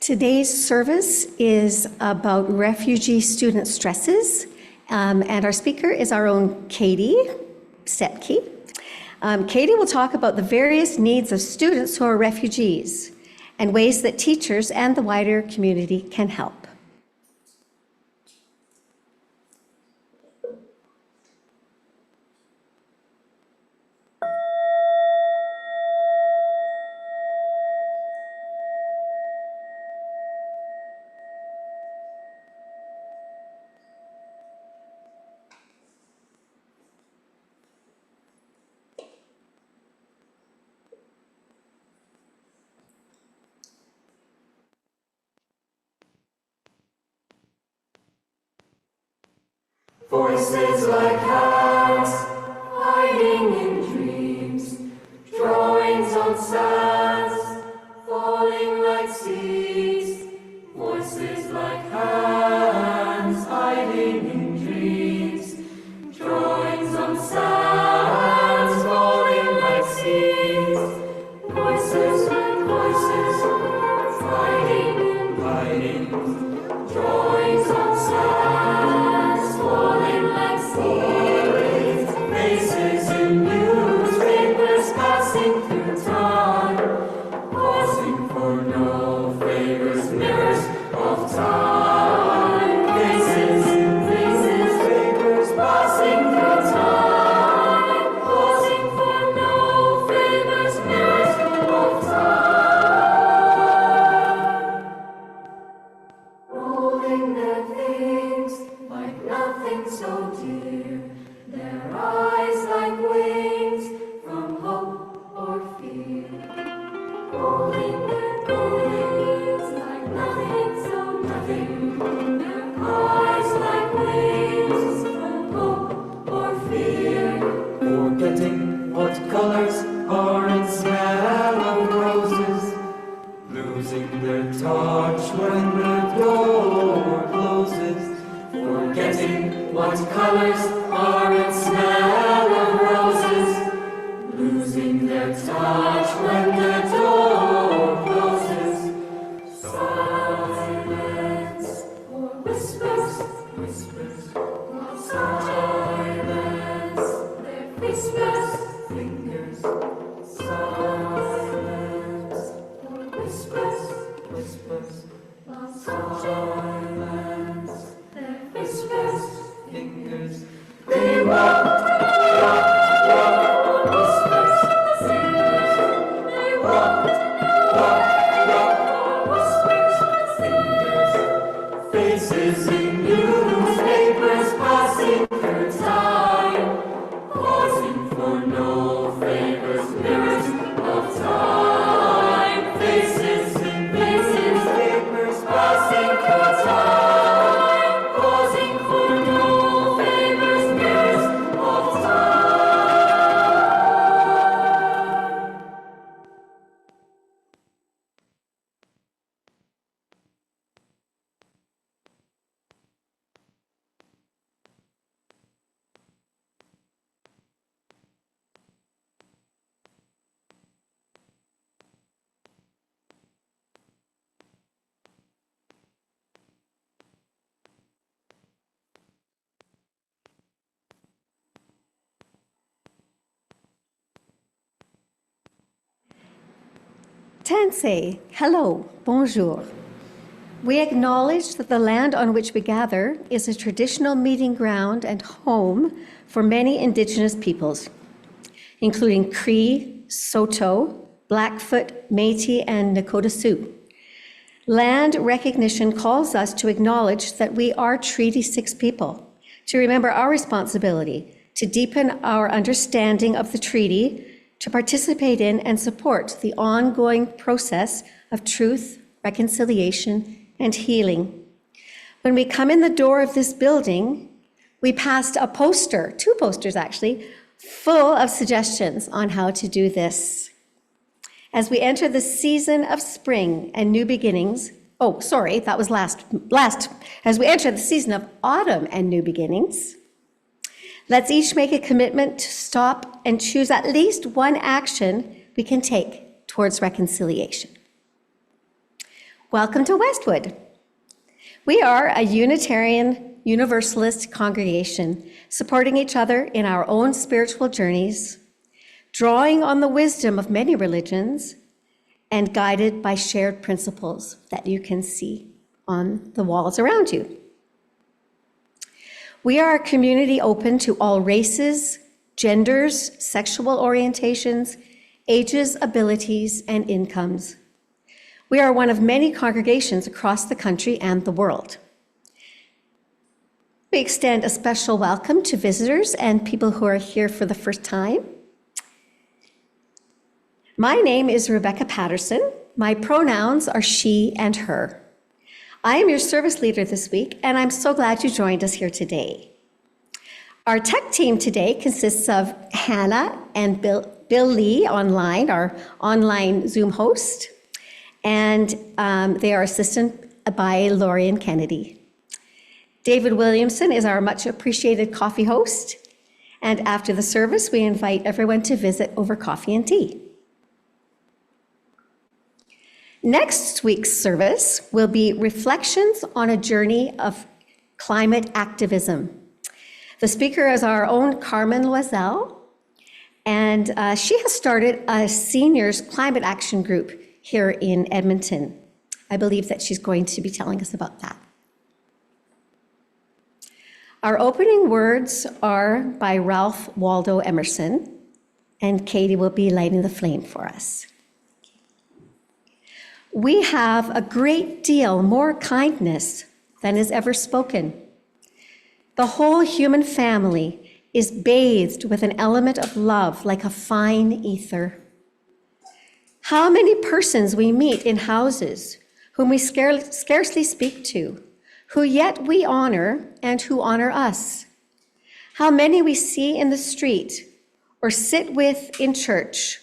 Today's service is about refugee student stresses, and our speaker is our own Katie Steppke. Katie will talk about the various needs of students who are refugees and ways that teachers and the wider community can help. Voices like hands, hiding in dreams, drawings on sands, falling like seas. Voices like hands, hiding in dreams, drawings on sands, falling like seas. Voices, hiding, drawings on sands, falling like seas. Faces in newspapers passing through time, pausing for no favors, mirrors of time. Faces, papers passing through time, pausing for no favors, mirrors of time. Rolling their things like nothing so dear, their eyes like wings from hope or fear. Rolling their things like nothing so nothing, their eyes like wings from hope or fear. Forgetting what colors are in smell of roses, losing their touch when the door closes. Forgetting what colors are in smell of roses, losing their touch when the door closes. Silence or whispers, not silence, their whispers, fingers. Silence or whispers, not silence, their whispers, fingers. They walk, whispers, fingers. They walk, whispers, fingers. Faces in newspapers passing through time, pausing for no favors, mirrors of time. Faces in newspapers passing through time, pausing for no favors, mirrors of time. Tansei, hello, bonjour. We acknowledge that the land on which we gather is a traditional meeting ground and home for many Indigenous peoples, including Cree, Saulteaux, Blackfoot, Métis, and Nakota Sioux. Land recognition calls us to acknowledge that we are Treaty 6 people, to remember our responsibility, to deepen our understanding of the treaty, to participate in and support the ongoing process of truth, reconciliation, and healing. When we come in the door of this building, we passed a poster, 2 posters actually, full of suggestions on how to do this. As we enter the season of spring and new beginnings, that was last. As we enter the season of autumn and new beginnings, let's each make a commitment to stop and choose at least one action we can take towards reconciliation. Welcome to Westwood. We are a Unitarian Universalist congregation supporting each other in our own spiritual journeys, drawing on the wisdom of many religions, and guided by shared principles that you can see on the walls around you. We are a community open to all races, genders, sexual orientations, ages, abilities, and incomes. We are one of many congregations across the country and the world. We extend a special welcome to visitors and people who are here for the first time. My name is Rebecca Patterson. My pronouns are she and her. I am your service leader this week, and I'm so glad you joined us here today. Our tech team today consists of Hannah and Bill Lee online, our online Zoom host, and they are assisted by Lorian Kennedy. David Williamson is our much appreciated coffee host, and after the service, we invite everyone to visit over coffee and tea. Next week's service will be Reflections on a Journey of Climate Activism. The speaker is our own Carmen Loisel, and she has started a seniors climate action group here in Edmonton. I believe that she's going to be telling us about that. Our opening words are by Ralph Waldo Emerson, and Katie will be lighting the flame for us. We have a great deal more kindness than is ever spoken. The whole human family is bathed with an element of love like a fine ether. How many persons we meet in houses whom we scarcely speak to, who yet we honor and who honor us. How many we see in the street or sit with in church,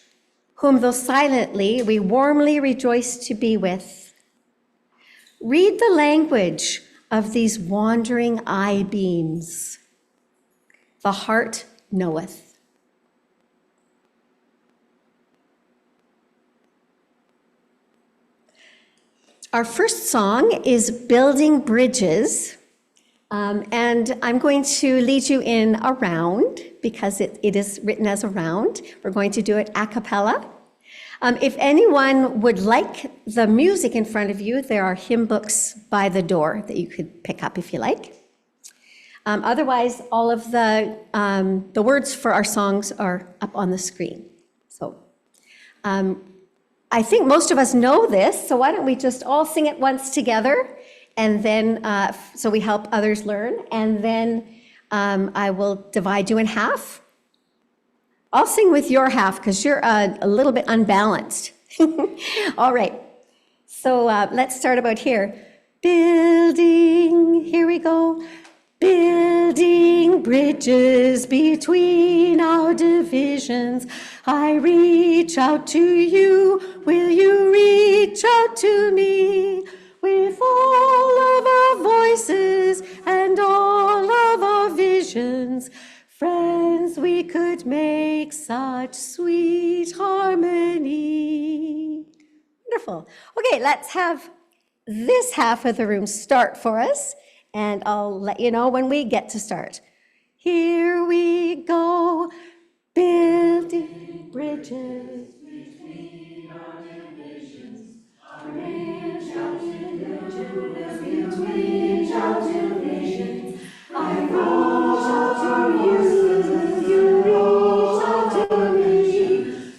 whom though silently we warmly rejoice to be with. Read the language of these wandering eye beams. The heart knoweth. Our first song is Building Bridges, and I'm going to lead you in a round because it is written as a round. We're going to do it a cappella. If anyone would like the music in front of you, there are hymn books by the door that you could pick up if you like. Otherwise, all of the words for our songs are up on the screen. So I think most of us know this, so why don't we just all sing it once together, and then, so we help others learn, and then I will divide you in half. I'll sing with your half, because you're a little bit unbalanced. All right, so let's start about here. Building, here we go. Building bridges between our divisions. I reach out to you, will you reach out to me? With all of our voices and all of our visions, friends, we could make such sweet harmony. Wonderful. Okay, let's have this half of the room start for us, and I'll let you know when we get to start. Here we go, building bridges between our divisions. I reach out to you, between our divisions. I reach out to you, you reach out to me.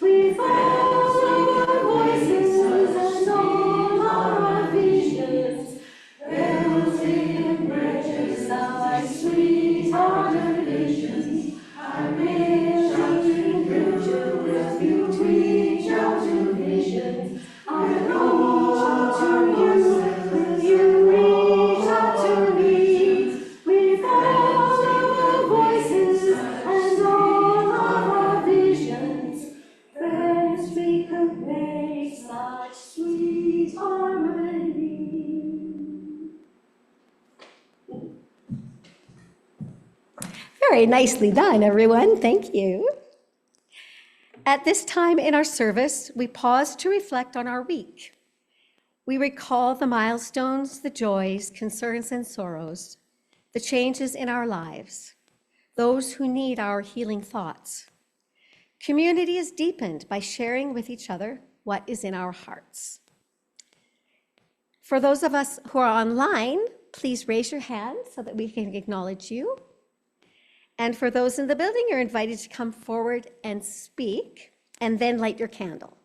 We found our voices and all our visions. Building bridges, our sweet our divisions. I reach out to you, between our divisions. I reach out to you, you reach out to me. We found our voices and all of our visions. Friends, we could make such sweet harmony. Very nicely done, everyone. Thank you. At this time in our service, we pause to reflect on our week. We recall the milestones, the joys, concerns, and sorrows, the changes in our lives, those who need our healing thoughts. Community is deepened by sharing with each other what is in our hearts. For those of us who are online, please raise your hand so that we can acknowledge you. And for those in the building, you're invited to come forward and speak, and then light your candle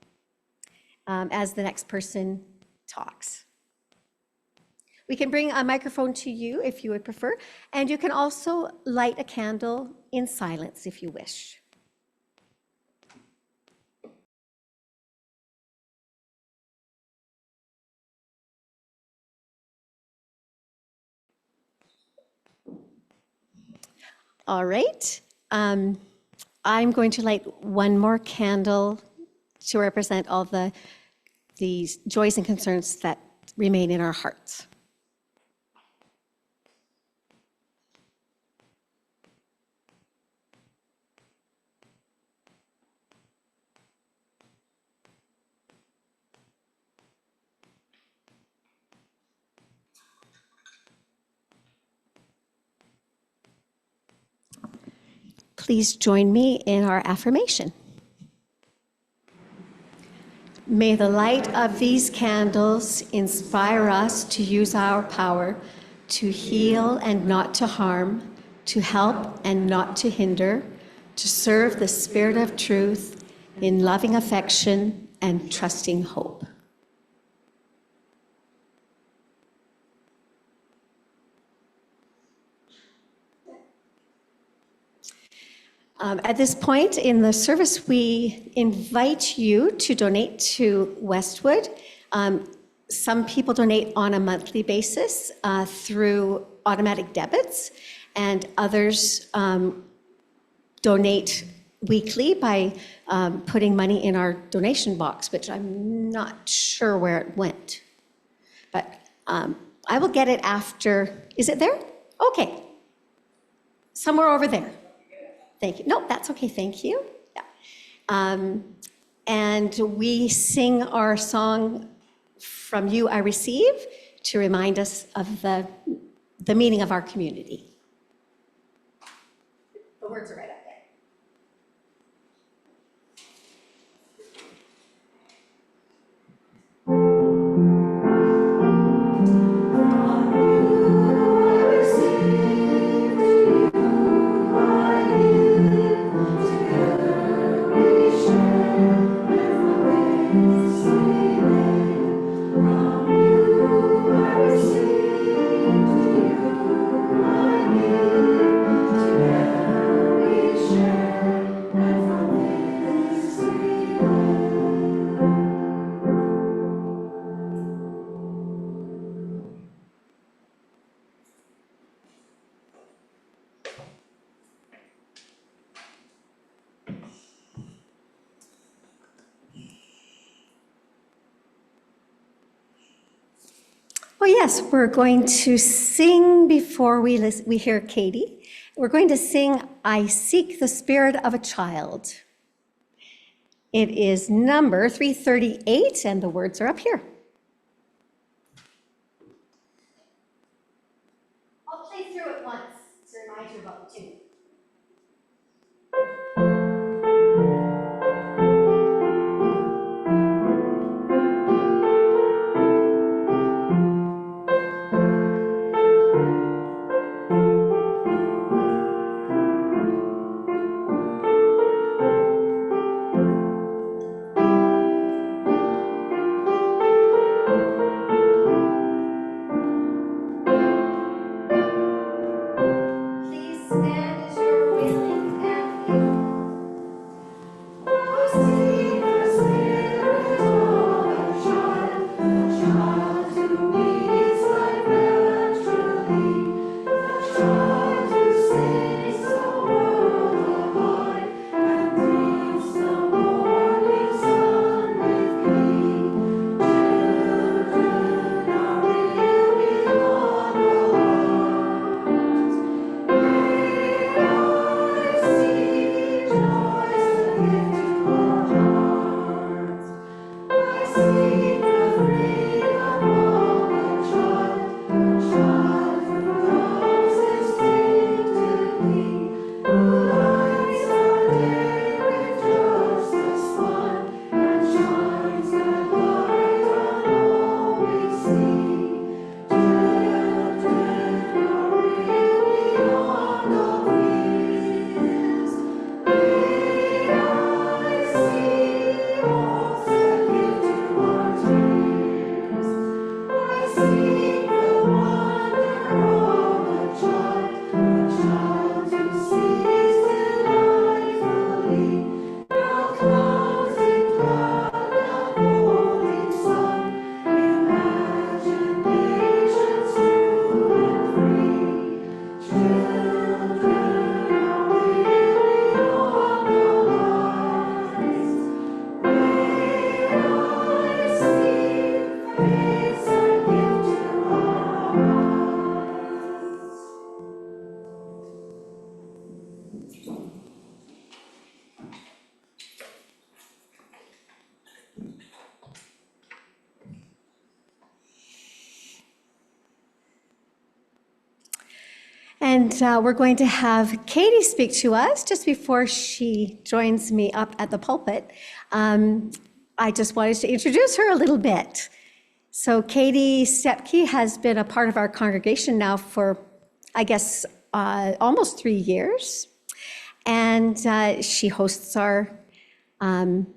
as the next person talks. We can bring a microphone to you if you would prefer, and you can also light a candle in silence if you wish. All right. I'm going to light one more candle to represent all the joys and concerns that remain in our hearts. Please join me in our affirmation. May the light of these candles inspire us to use our power to heal and not to harm, to help and not to hinder, to serve the Spirit of truth in loving affection and trusting hope. At this point in the service, we invite you to donate to Westwood. Some people donate on a monthly basis through automatic debits, and others donate weekly by putting money in our donation box, which I'm not sure where it went. But I will get it after. Is it there? Okay. Somewhere over there. Thank you. No, that's okay. Thank you. Yeah. And we sing our song, From You I Receive, to remind us of the meaning of our community. The words are right up there. Oh yes, we're going to sing before we hear Katie. We're going to sing, I Seek the Spirit of a Child. It is number 338, and the words are up here. I'll play through it once to remind you about the tune. And we're going to have Katie speak to us just before she joins me up at the pulpit. I just wanted to introduce her a little bit. So Katie Steppke has been a part of our congregation now for, I guess, almost 3 years. And she hosts our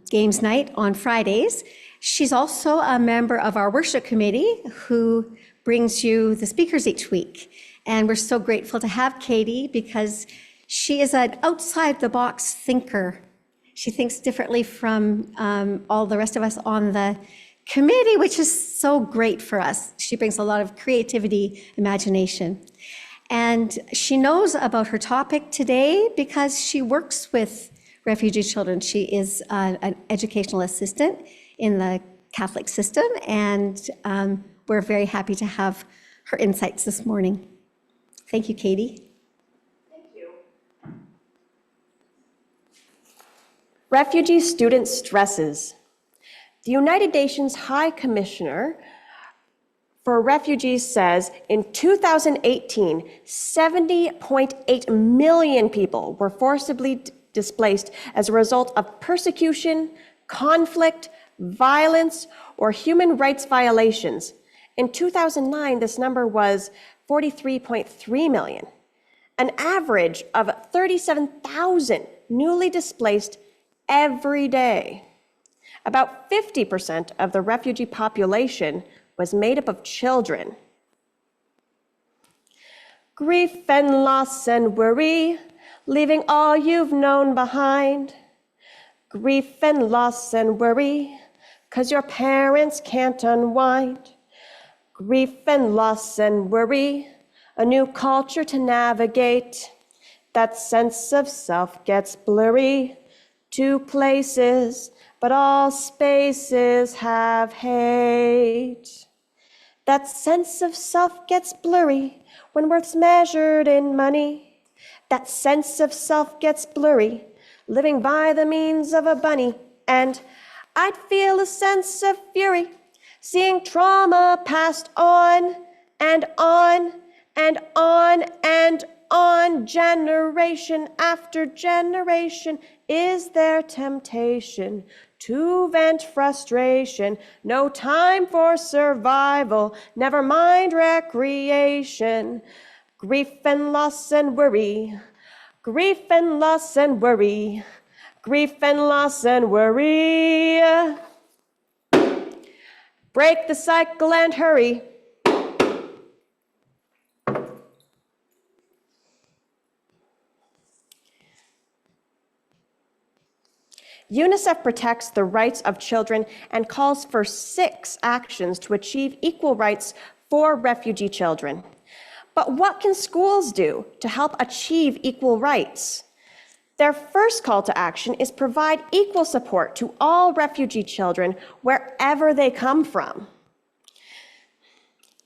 games night on Fridays. She's also a member of our worship committee who brings you the speakers each week. And we're so grateful to have Katie because she is an outside-the-box thinker. She thinks differently from all the rest of us on the committee, which is so great for us. She brings a lot of creativity, imagination. And she knows about her topic today because she works with refugee children. She is an educational assistant in the Catholic system, and we're very happy to have her insights this morning. Thank you, Katie. Thank you. Refugee student stresses. The United Nations High Commissioner for Refugees says in 2018, 70.8 million people were forcibly displaced as a result of persecution, conflict, violence, or human rights violations. In 2009, this number was 43.3 million, an average of 37,000 newly displaced every day. About 50% of the refugee population was made up of children. Grief and loss and worry, leaving all you've known behind. Grief and loss and worry, 'cause your parents can't unwind. Grief and loss and worry, a new culture to navigate. That sense of self gets blurry. Two places, but all spaces have hate. That sense of self gets blurry when worth's measured in money. That sense of self gets blurry, living by the means of a bunny. And I'd feel a sense of fury, seeing trauma passed on and on and on and on, generation after generation. Is there temptation to vent frustration? No time for survival, never mind recreation. Grief and loss and worry, grief and loss and worry, grief and loss and worry. Break the cycle and hurry. UNICEF protects the rights of children and calls for 6 actions to achieve equal rights for refugee children. But what can schools do to help achieve equal rights? Their first call to action is provide equal support to all refugee children wherever they come from.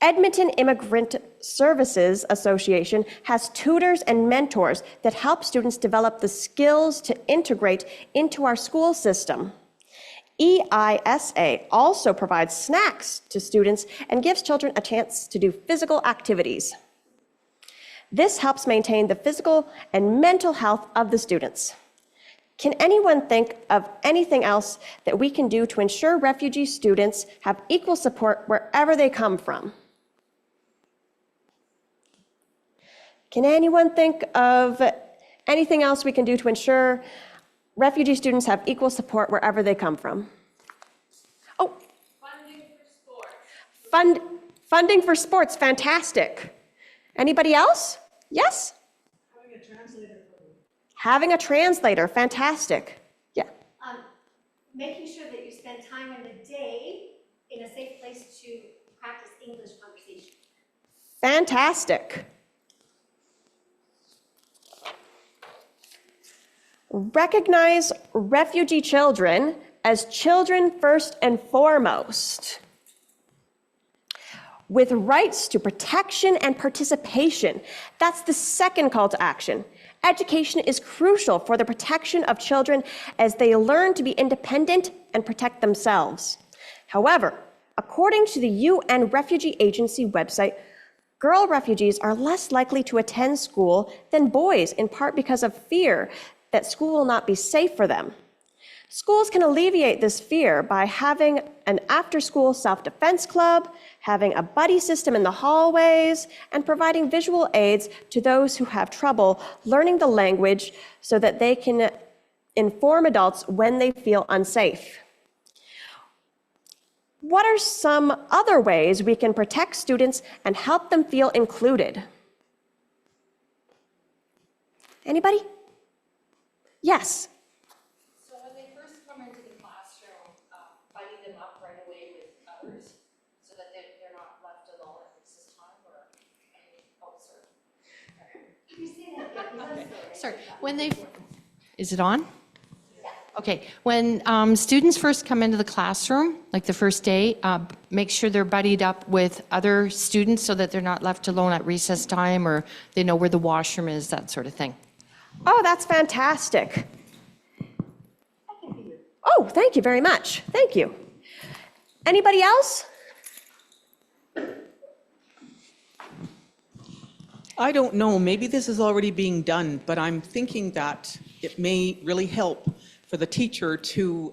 Edmonton Immigrant Services Association has tutors and mentors that help students develop the skills to integrate into our school system. EISA also provides snacks to students and gives children a chance to do physical activities. This helps maintain the physical and mental health of the students. Can anyone think of anything else that we can do to ensure refugee students have equal support wherever they come from? Can anyone think of anything else we can do to ensure refugee students have equal support wherever they come from? Oh. Funding for sports. Funding for sports, fantastic. Anybody else? Yes? Having a translator for them. Having a translator, fantastic. Yeah. Making sure that you spend time in the day in a safe place to practice English conversation. Fantastic. Recognize refugee children as children first and foremost, with rights to protection and participation. That's the second call to action. Education is crucial for the protection of children as they learn to be independent and protect themselves. However, according to the UN Refugee Agency website, Girl refugees are less likely to attend school than boys, in part because of fear that school will not be safe for them. Schools can alleviate this fear by having an after-school self-defense club, having a buddy system in the hallways, and providing visual aids to those who have trouble learning the language so that they can inform adults when they feel unsafe. What are some other ways we can protect students and help them feel included? Anybody? Yes. So when they first come into the classroom, buddy them up right away with others so that they're not left alone at recess time or any, oh, sorry. Sorry, when they, is it on? Okay, when students first come into the classroom, like the first day, make sure they're buddied up with other students so that they're not left alone at recess time or they know where the washroom is, that sort of thing. Oh, that's fantastic. Oh, thank you very much. Thank you. Anybody else? I don't know, maybe this is already being done, but I'm thinking that it may really help for the teacher to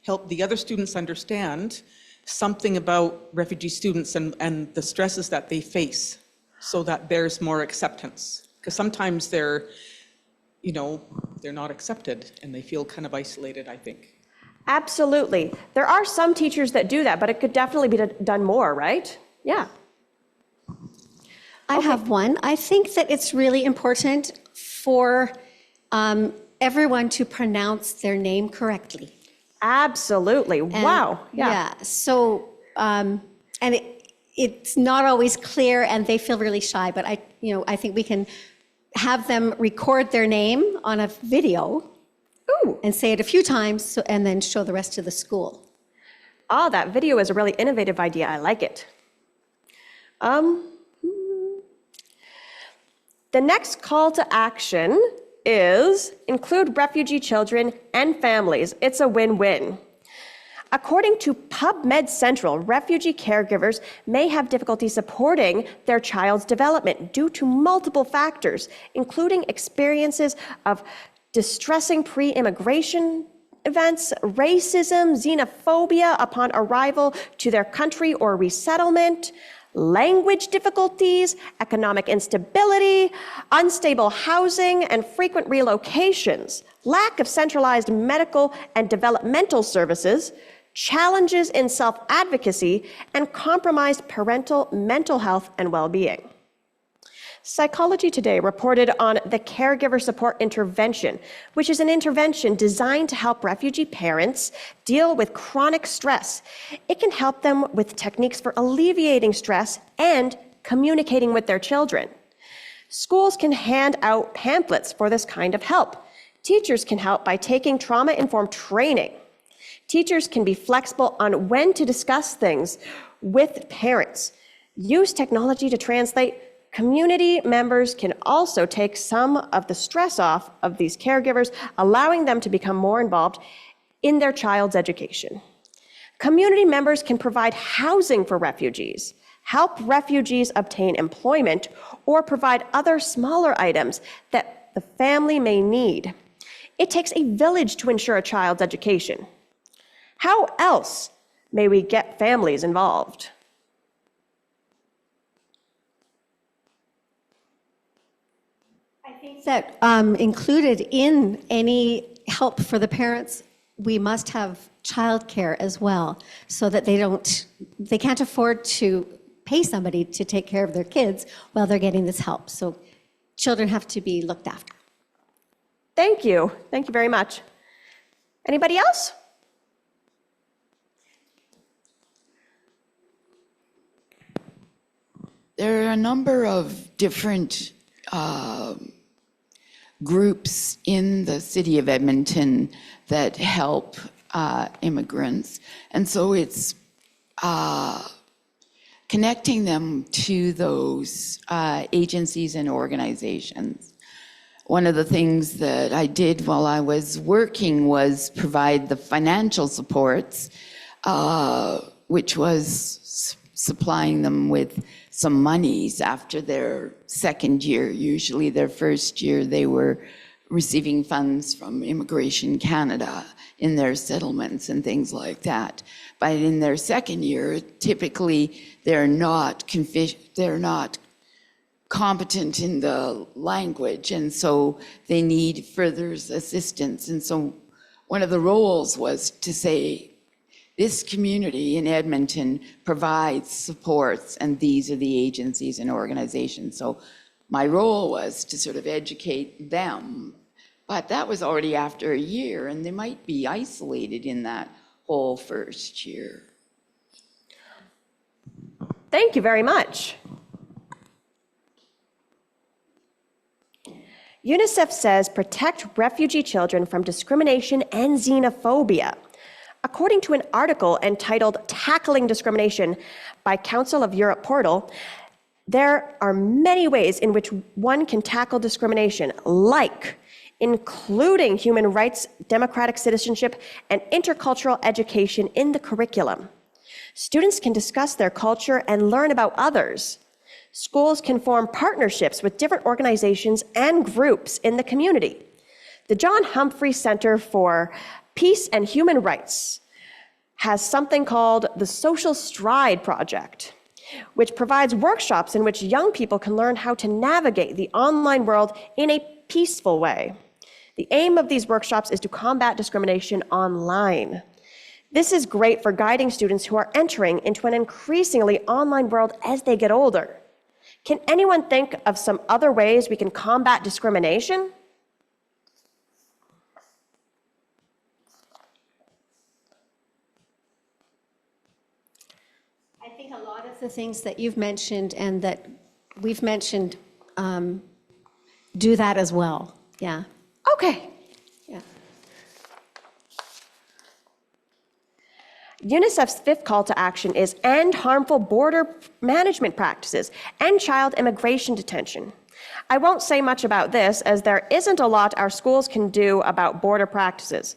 help the other students understand something about refugee students and the stresses that they face so that there's more acceptance. Because sometimes they're not accepted and they feel kind of isolated, I think. Absolutely. There are some teachers that do that, but it could definitely be done more, right? Yeah. I have one. I think that it's really important for everyone to pronounce their name correctly. Absolutely. And, wow. Yeah. So, and it's not always clear, and they feel really shy. But I think we can have them record their name on a video. Ooh. And say it a few times, and then show the rest of the school. Oh, that video is a really innovative idea. I like it. The next call to action is include refugee children and families. It's a win-win. According to PubMed Central, refugee caregivers may have difficulty supporting their child's development due to multiple factors, including experiences of distressing pre-immigration events, racism, xenophobia upon arrival to their country or resettlement, language difficulties, economic instability, unstable housing and frequent relocations, lack of centralized medical and developmental services, challenges in self-advocacy, and compromised parental mental health and well-being. Psychology Today reported on the Caregiver Support Intervention, which is an intervention designed to help refugee parents deal with chronic stress. It can help them with techniques for alleviating stress and communicating with their children. Schools can hand out pamphlets for this kind of help. Teachers can help by taking trauma-informed training. Teachers can be flexible on when to discuss things with parents. Use technology to translate. Community members can also take some of the stress off of these caregivers, allowing them to become more involved in their child's education. Community members can provide housing for refugees, help refugees obtain employment, or provide other smaller items that the family may need. It takes a village to ensure a child's education. How else may we get families involved? That included in any help for the parents, we must have childcare as well, so that they can't afford to pay somebody to take care of their kids while they're getting this help. So children have to be looked after. Thank you. Thank you very much. Anybody else? There are a number of different groups in the city of Edmonton that help immigrants. And so it's connecting them to those agencies and organizations. One of the things that I did while I was working was provide the financial supports, which was supplying them with some monies after their second year. Usually their first year they were receiving funds from Immigration Canada in their settlements and things like that. But in their second year, typically they're not competent in the language, and so they need further assistance. And so one of the roles was to say, this community in Edmonton provides supports, and these are the agencies and organizations. So my role was to sort of educate them, but that was already after a year, and they might be isolated in that whole first year. Thank you very much. UNICEF says protect refugee children from discrimination and xenophobia. According to an article entitled Tackling Discrimination by Council of Europe portal, there are many ways in which one can tackle discrimination, like including human rights, democratic citizenship, and intercultural education in the curriculum. Students can discuss their culture and learn about others. Schools can form partnerships with different organizations and groups in the community. The John Humphrey Center for Peace and Human Rights has something called the Social Stride Project, which provides workshops in which young people can learn how to navigate the online world in a peaceful way. The aim of these workshops is to combat discrimination online. This is great for guiding students who are entering into an increasingly online world as they get older. Can anyone think of some other ways we can combat discrimination? I think a lot of the things that you've mentioned and that we've mentioned do that as well. Yeah. Okay. Yeah. UNICEF's fifth call to action is end harmful border management practices and child immigration detention. I won't say much about this, as there isn't a lot our schools can do about border practices.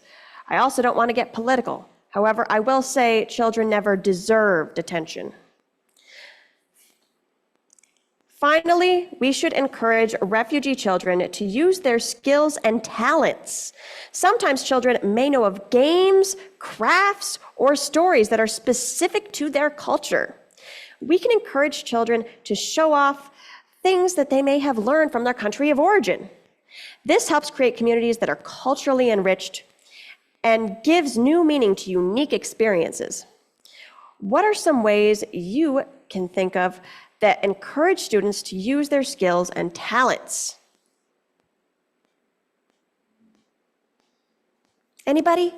I also don't want to get political. However, I will say children never deserve detention. Finally, we should encourage refugee children to use their skills and talents. Sometimes children may know of games, crafts, or stories that are specific to their culture. We can encourage children to show off things that they may have learned from their country of origin. This helps create communities that are culturally enriched and gives new meaning to unique experiences. What are some ways you can think of that encourage students to use their skills and talents? Anybody?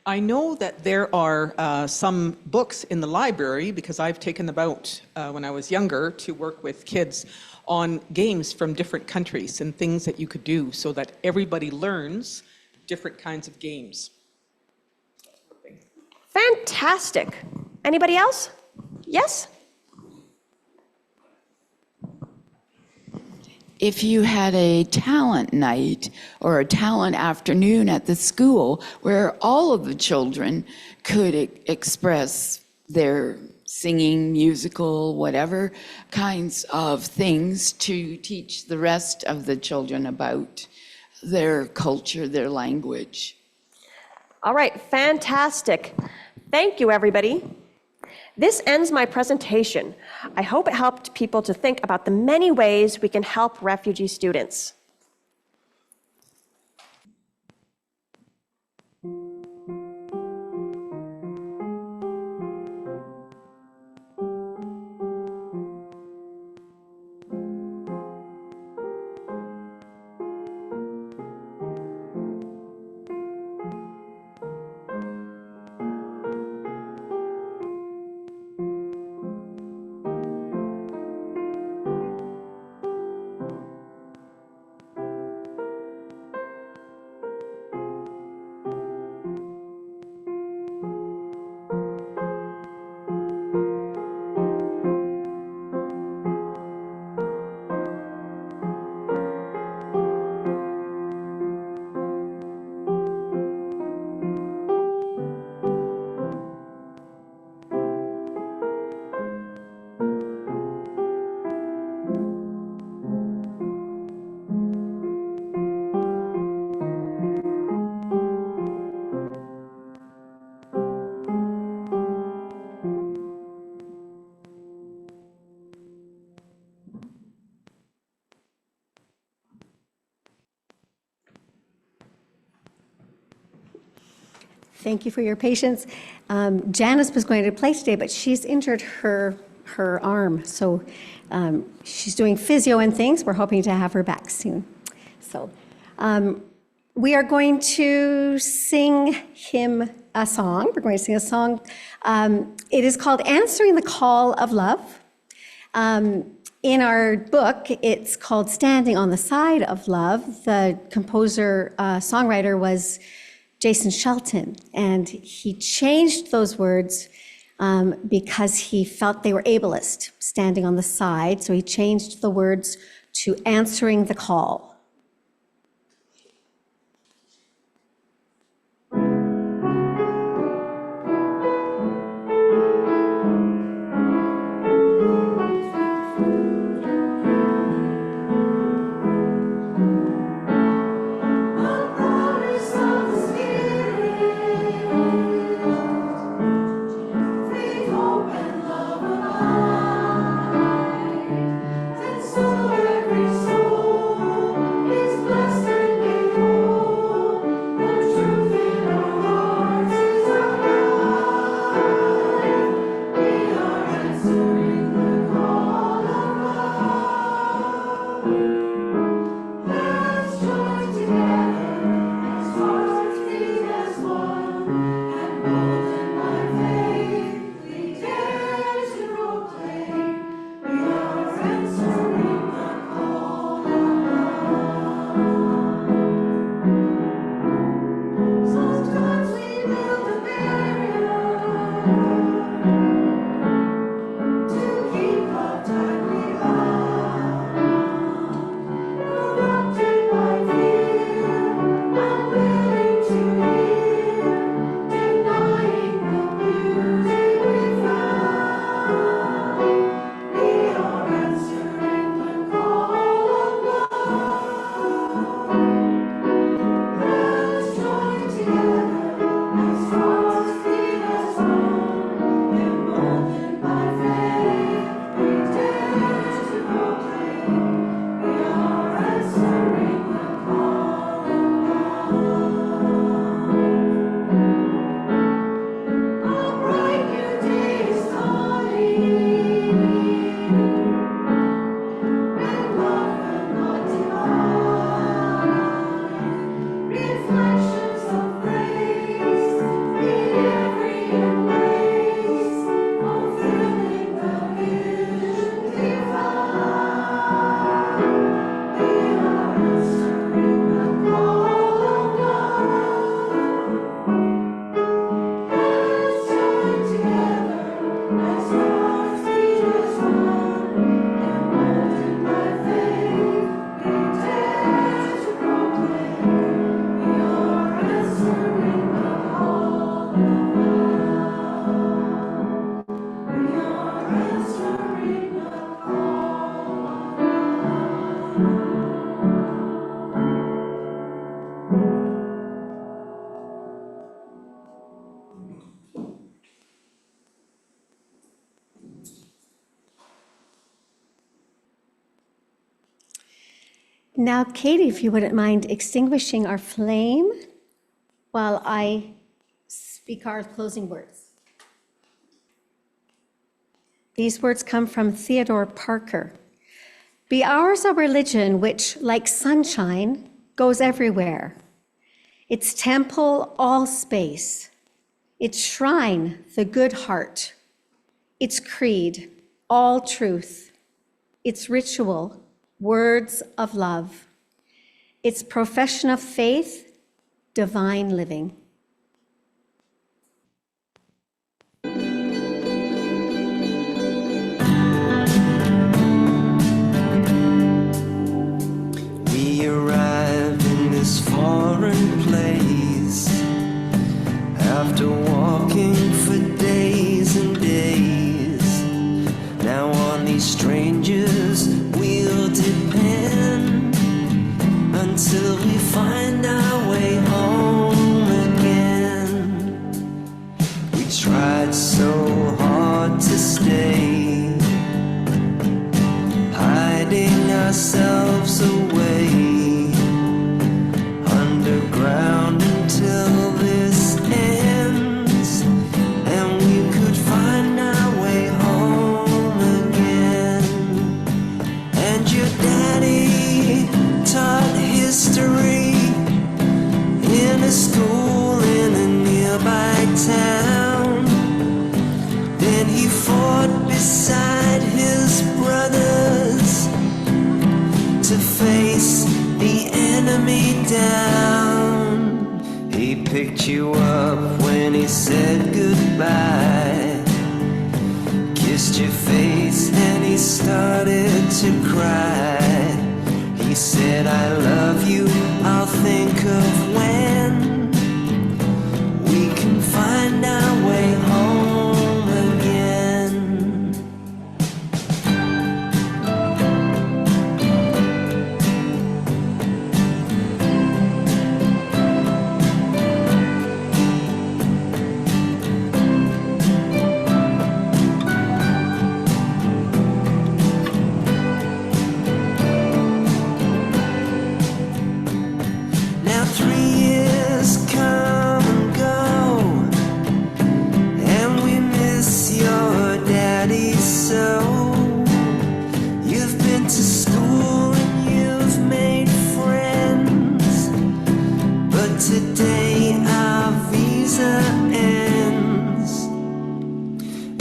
I know that there are some books in the library, because I've taken them out when I was younger to work with kids on games from different countries and things that you could do so that everybody learns different kinds of games. Fantastic. Anybody else? Yes? If you had a talent night or a talent afternoon at the school where all of the children could express their singing, musical, whatever kinds of things to teach the rest of the children about their culture, their language. All right, fantastic. Thank you, everybody. This ends my presentation. I hope it helped people to think about the many ways we can help refugee students. Thank you for your patience. Janice was going to play today, but she's injured her arm. So she's doing physio and things. We're hoping to have her back soon. So we are going to sing him a song. We're going to sing a song. It is called Answering the Call of Love. In our book, it's called Standing on the Side of Love. The composer, songwriter was Jason Shelton, and he changed those words because he felt they were ableist, standing on the side. So he changed the words to answering the call. Now, Katie, if you wouldn't mind extinguishing our flame while I speak our closing words. These words come from Theodore Parker. Be ours a religion which, like sunshine, goes everywhere. Its temple, all space. Its shrine, the good heart. Its creed, all truth. Its ritual, words of love. Its profession of faith, divine living. We arrived in this foreign place after walking for days and days. Now on these strangers we'll depend until we find our way home again. We tried so hard to stay, hiding ourselves away underground until this ends. chase the enemy down. He picked you up when he said goodbye, kissed your face and he started to cry. He said, I love you, I'll think of when we can find our way home again. Now 3 years come and go, and we miss your daddy so. You've been to school and you've made friends, but today our visa ends.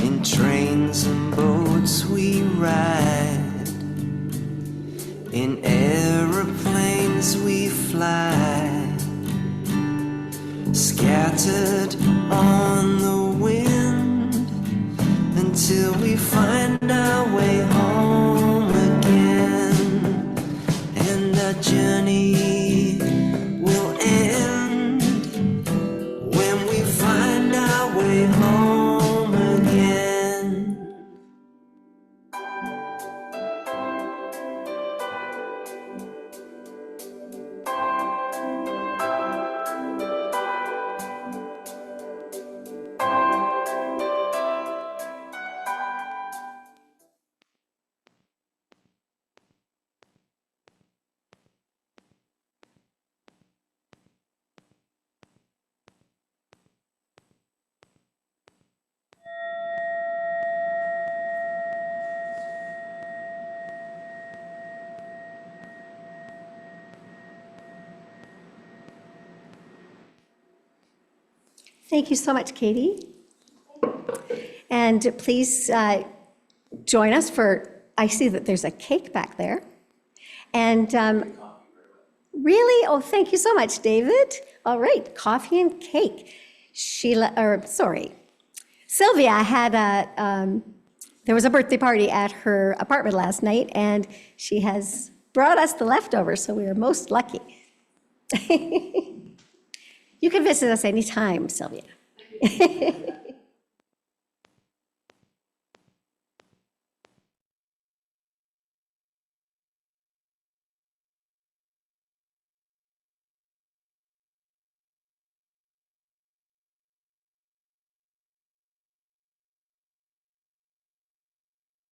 In trains and boats we ride, in aeroplanes we fly, scattered on the wind until we find our way home again. And our journey will end when we find our way home again. Thank you so much, Katie. And please join us for, I see that there's a cake back there. And really, oh, thank you so much, David. All right, coffee and cake. Sylvia had there was a birthday party at her apartment last night, and she has brought us the leftovers, so we are most lucky. You can visit us anytime, Sylvia.